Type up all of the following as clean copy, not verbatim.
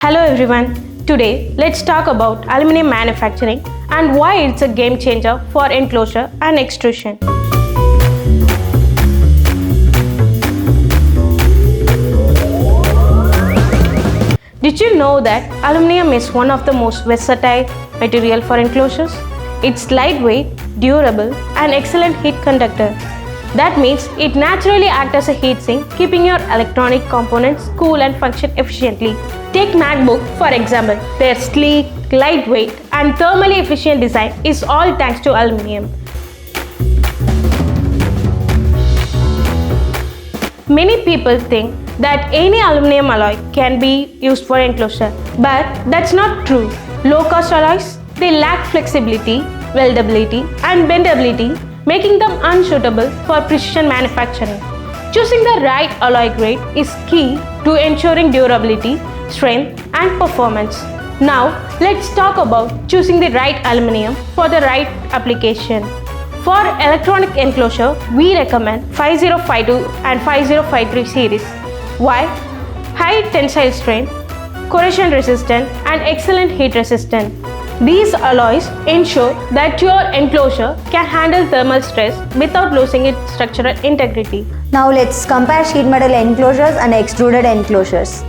Hello everyone. Today let's talk about aluminum manufacturing and why it's a game changer for enclosure and extrusion. Did you know that aluminum is one of the most versatile material for enclosures? It's lightweight, durable and excellent heat conductor. That means it naturally acts as a heat sink, keeping your electronic components cool and function efficiently. Take MacBook for example. Their sleek, lightweight and thermally efficient design is all thanks to aluminum. Many people think that any aluminum alloy can be used for enclosure, but that's not true. Low-cost alloys, they lack flexibility, weldability and bendability, making them unsuitable for precision manufacturing. Choosing the right alloy grade is key to ensuring durability, strength and performance. Now let's talk about choosing the right aluminum for the right application. For electronic enclosure, we recommend 𝗙𝗺𝗿 and 𝗙𝗺𝗿3 series. Why? High tensile strength, corrosion resistant and excellent heat resistant. These alloys ensure that your enclosure can handle thermal stress without losing its structural integrity. Now let's compare sheet metal enclosures and extruded enclosures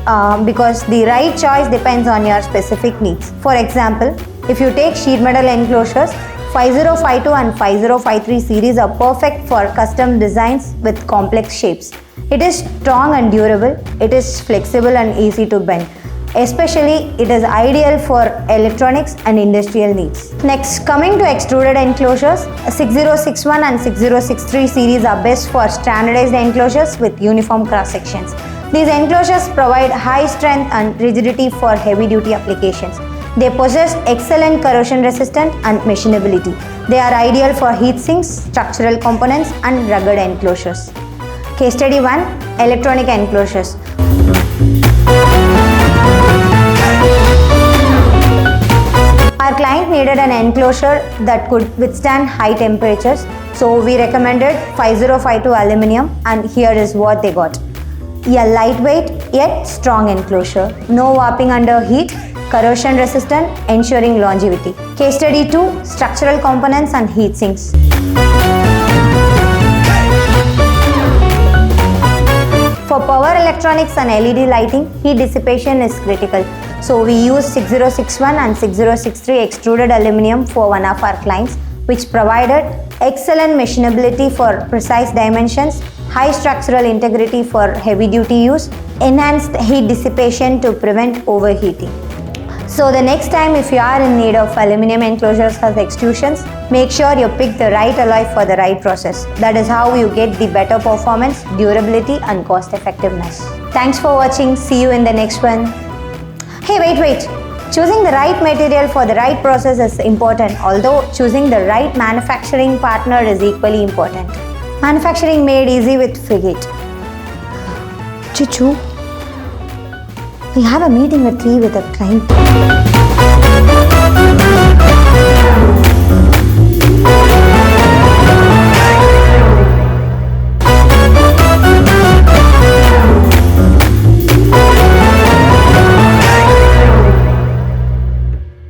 because the right choice depends on your specific needs. For example, if you take sheet metal enclosures, 𝗙𝗺𝗿2 and 𝗙𝗺𝗿3 series are perfect for custom designs with complex shapes. It is strong and durable, it is flexible and easy to bend. Especially, it is ideal for electronics and industrial needs. Next, coming to extruded enclosures, 𝗙𝗺𝗺𝗃1 and 𝗙𝗺𝗃3 series are best for standardized enclosures with uniform cross sections. These enclosures provide high strength and rigidity for heavy-duty applications. They possess excellent corrosion resistance and machinability. They are ideal for heat sinks, structural components, and rugged enclosures. Case study 1: Electronic enclosures. Our client needed an enclosure that could withstand high temperatures, so we recommended 𝗙𝗺𝗿2 aluminum, and here is what they got. A lightweight yet strong enclosure, no warping under heat, corrosion resistant, ensuring longevity. Case study 2: Structural components and heat sinks. For power electronics and LED lighting, heat dissipation is critical. So we use 𝗙𝗺𝗃1 and 𝗙𝗺𝗃3 extruded aluminum for one of our clients, which provided excellent machinability for precise dimensions, high structural integrity for heavy duty use, enhanced heat dissipation to prevent overheating. So the next time if you are in need of aluminum enclosures or extrusions, make sure you pick the right alloy for the right process. That is how you get the better performance, durability and cost effectiveness. Thanks for watching. See you in the next one. Hey, wait. Choosing the right material for the right process is important, although choosing the right manufacturing partner is equally important. Manufacturing made easy with Frigate. Chichu, we have a meeting at 3 with a client.